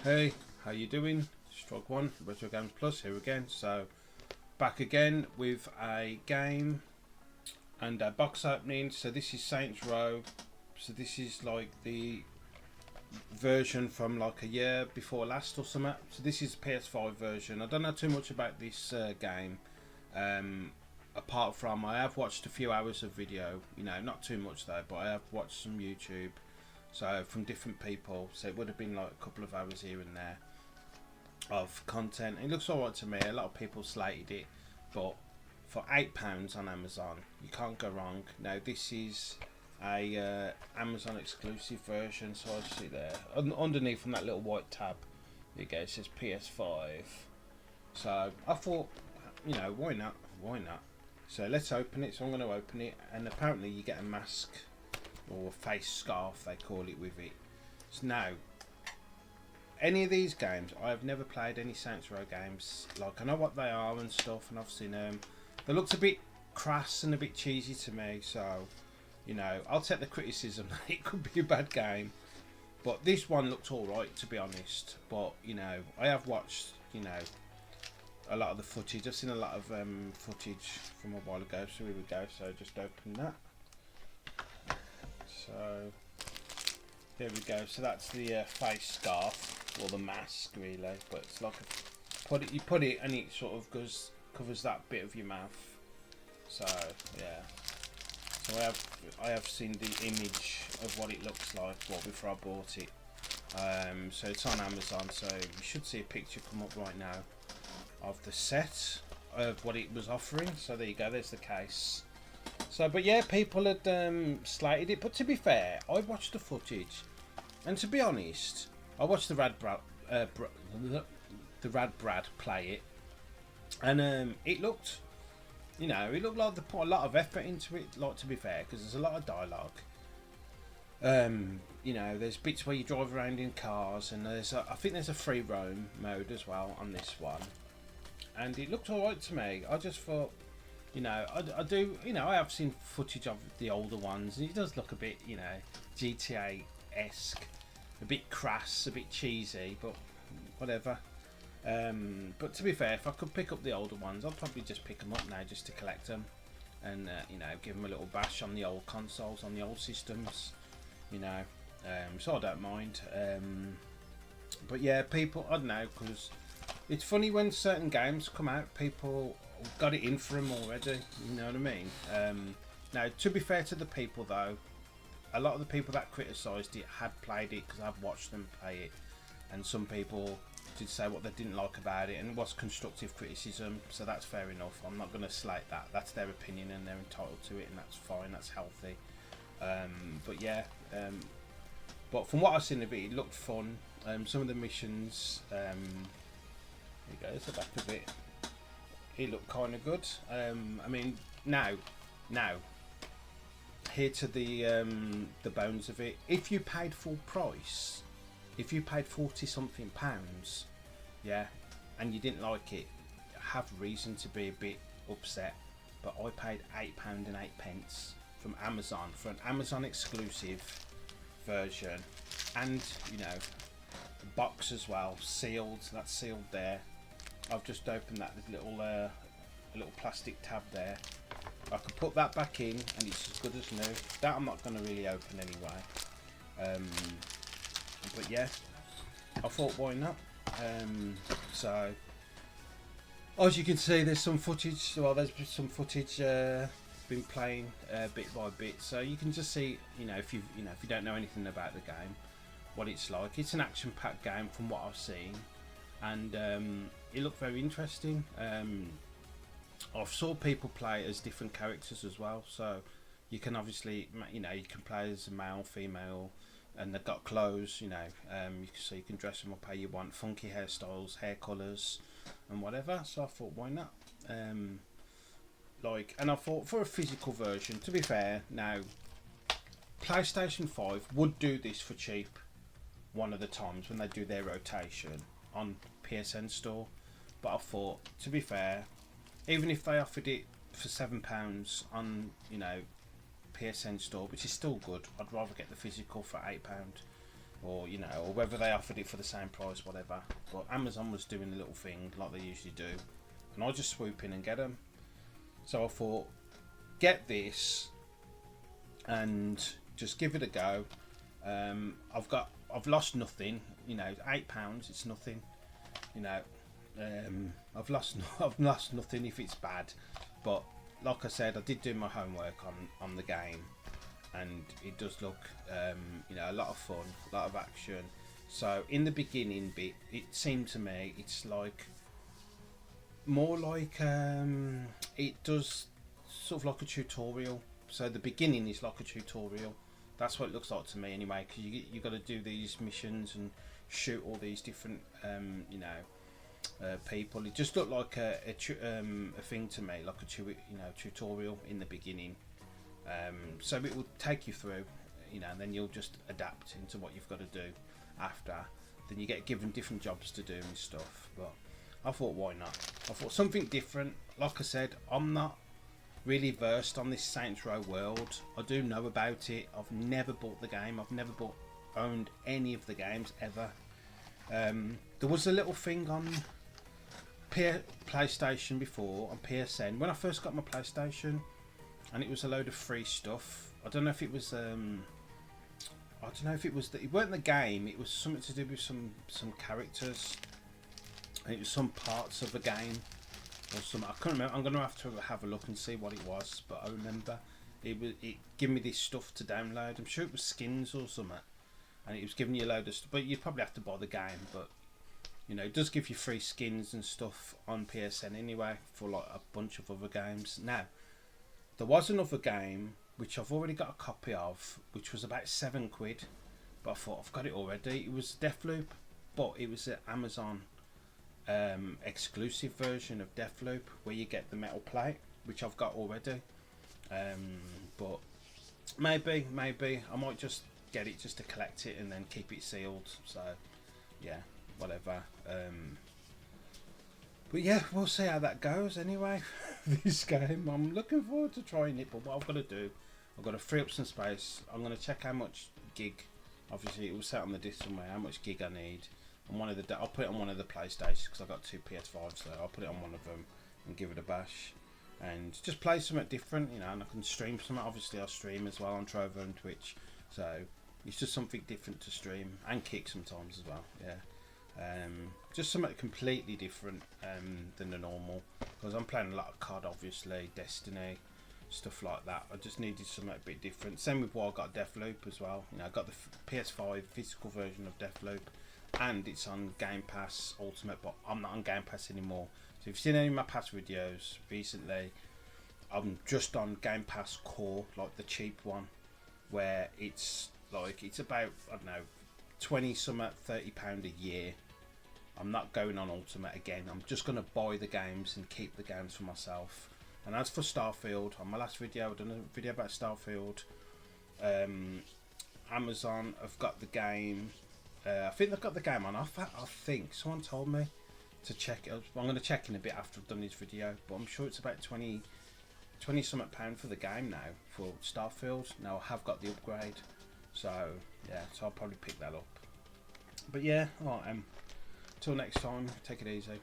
Hey, how you doing? Strog1, Retro Games Plus here again. So, back again with a game and a box opening. So this is Saints Row. So this is like the version from like a year before last or something. So this is PS5 version. I don't know too much about this game. Apart from I have watched a few hours of video. You know, not too much though, but I have watched some YouTube. So from different people, so it would have been like a couple of hours here and there of content. It looks alright to me. A lot of people slated it, but for £8 on Amazon, you can't go wrong. Now this is a Amazon exclusive version, so I see there underneath on that little white tab, there you go, it says PS5. So I thought, you know, why not? Why not? So let's open it. So I'm going to open it, and apparently you get a mask or face scarf they call it with it. So now, any of these games, I have never played any Saints Row games. Like, I know what they are and stuff, and I've seen them. They looked a bit crass and a bit cheesy to me, so you know, I'll take the criticism that it could be a bad game. But this one looked alright, to be honest. But you know, I have watched, you know, a lot of the footage. I've seen a lot of footage from a while ago, so here we go. So just open that. So there we go. So that's the face scarf or the mask, really. But it's like you put it, and it sort of covers that bit of your mouth. So yeah. So I have seen the image of what it looks like before I bought it. So it's on Amazon. So you should see a picture come up right now of the set of what it was offering. So there you go. There's the case. So, but yeah, people had slated it. But to be fair, I watched the footage, and to be honest, I watched the Rad Brad play it, and it looked, you know, it looked like they put a lot of effort into it. Like, to be fair, because there's a lot of dialogue. You know, there's bits where you drive around in cars, and I think there's a free roam mode as well on this one, and it looked alright to me. I just thought, you know, I do, you know, I have seen footage of the older ones, and it does look a bit, you know, GTA-esque, a bit crass, a bit cheesy, but whatever. But to be fair, if I could pick up the older ones, I'd probably just pick them up now just to collect them, and you know, give them a little bash on the old consoles, on the old systems, you know. So I don't mind. But yeah, people, I don't know, because it's funny when certain games come out, people got it in for them already, you know what I mean? Now, to be fair to the people though, a lot of the people that criticised it had played it, because I've watched them play it, and some people did say what they didn't like about it, and it was constructive criticism, so that's fair enough. I'm not going to slate that. That's their opinion, and they're entitled to it, and that's fine, that's healthy. But yeah, but from what I've seen of it, it looked fun. Some of the missions, there you go, it's the back of it. It looked kind of good. I mean, now, here to the bones of it. If you paid full price, if you paid 40 something pounds, yeah, and you didn't like it, have reason to be a bit upset. But I paid £8.08 from Amazon for an Amazon exclusive version, and you know, the box as well, sealed. That's sealed there. I've just opened that little plastic tab there. I could put that back in, and it's as good as new. That I'm not going to really open anyway. But yeah, I thought, why not? So as you can see, there's some footage. Well, there's some footage been playing bit by bit, so you can just see, you know, if you don't know anything about the game, what it's like. It's an action-packed game from what I've seen, and it looked very interesting. I've saw people play as different characters as well, so you can obviously, you know, you can play as a male, female, and they've got clothes, you know, so you can dress them up how you want, funky hairstyles, hair colours, and whatever. So I thought, why not? Like, and I thought for a physical version, to be fair, now PlayStation 5 would do this for cheap one of the times when they do their rotation on PSN store, but I thought, to be fair, even if they offered it for £7 on, you know, PSN store, which is still good, I'd rather get the physical for £8. or you know, or whether they offered it for the same price, whatever. But Amazon was doing a little thing like they usually do, and I just swoop in and get them. So I thought, get this and just give it a go. I've lost nothing, you know. £8, it's nothing, you know. I've lost nothing if it's bad, but like I said, I did do my homework on the game, and it does look, you know, a lot of fun, a lot of action. So in the beginning bit, it seemed to me it's like more like it does sort of like a tutorial. So the beginning is like a tutorial. That's what it looks like to me anyway, because you got to do these missions and shoot all these different you know, people. It just looked like a thing to me, like a tutorial in the beginning. So it will take you through, you know, and then you'll just adapt into what you've got to do after. Then you get given different jobs to do and stuff. But I thought, why not? I thought something different. Like I said, I'm not really versed on this Saints Row world. I do know about it. I've never bought the game. I've never owned any of the games ever. There was a little thing on PlayStation before, on PSN, when I first got my PlayStation, and it was a load of free stuff. I don't know if it was I don't know if it was it weren't the game. It was something to do with some characters, and it was some parts of the game or something. I can't remember. I'm gonna have to have a look and see what it was. But I remember it gave me this stuff to download. I'm sure it was skins or something, and it was giving you a load of stuff. But you'd probably have to buy the game. But you know, it does give you free skins and stuff on PSN anyway for like a bunch of other games. Now, there was another game which I've already got a copy of, which was about £7, but I thought I've got it already. It was Deathloop, but it was an Amazon exclusive version of Deathloop where you get the metal plate, which I've got already. But maybe I might just get it just to collect it and then keep it sealed. So yeah, whatever. But yeah, we'll see how that goes anyway. This game, I'm looking forward to trying it, but what I've got to do, I've got to free up some space. I'm going to check how much gig, obviously it will set on the disc somewhere, how much gig I need. On one of the, I'll put it on one of the PlayStations because I've got 2 PS5s, so I'll put it on one of them and give it a bash. And just play something different, you know, and I can stream something. Obviously I'll stream as well on Trovo and Twitch, so it's just something different to stream, and kick sometimes as well, yeah. Just something completely different than the normal, because I'm playing a lot of COD, obviously, Destiny, stuff like that. I just needed something a bit different. Same with why I got Deathloop as well. You know, I got the PS5 physical version of Deathloop, and it's on Game Pass Ultimate, but I'm not on Game Pass anymore. So if you've seen any of my past videos recently, I'm just on Game Pass Core, like the cheap one, where it's like, it's about, I don't know, 20 something, £30 a year. I'm not going on Ultimate again. I'm just going to buy the games and keep the games for myself. And as for Starfield, on my last video, I've done a video about Starfield. Amazon have got the game. I think they've got the game on offer. I think someone told me to check it. I'm going to check in a bit after I've done this video, but I'm sure it's about 20 something pound for the game now for Starfield. Now I have got the upgrade, so yeah, so I'll probably pick that up. But yeah, alright, till next time, take it easy.